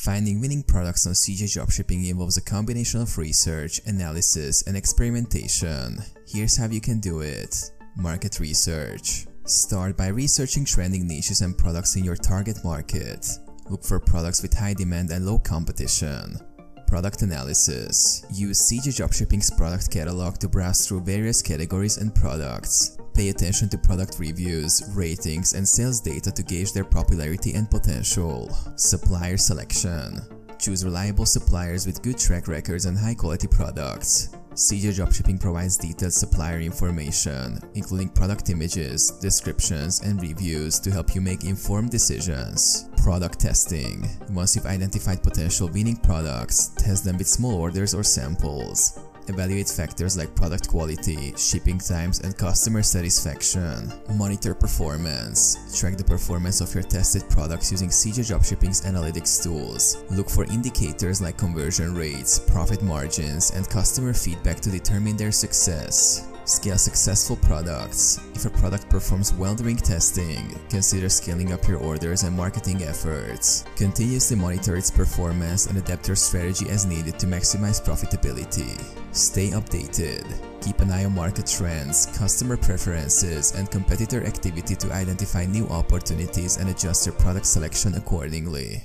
Finding winning products on CJ Dropshipping involves a combination of research, analysis, and experimentation. Here's how you can do it. Market research. Start by researching trending niches and products in your target market. Look for products with high demand and low competition. Product analysis. Use CJ Dropshipping's product catalog to browse through various categories and products. Pay attention to product reviews, ratings, and sales data to gauge their popularity and potential. Supplier selection. Choose reliable suppliers with good track records and high-quality products. CJ Dropshipping provides detailed supplier information, including product images, descriptions, and reviews to help you make informed decisions. Product testing. Once you've identified potential winning products, test them with small orders or samples. Evaluate factors like product quality, shipping times, and customer satisfaction. Monitor performance. Track the performance of your tested products using CJ Dropshipping's analytics tools. Look for indicators like conversion rates, profit margins, and customer feedback to determine their success. Scale successful products. If a product performs well during testing, consider scaling up your orders and marketing efforts. Continuously monitor its performance and adapt your strategy as needed to maximize profitability. Stay updated. Keep an eye on market trends, customer preferences, and competitor activity to identify new opportunities and adjust your product selection accordingly.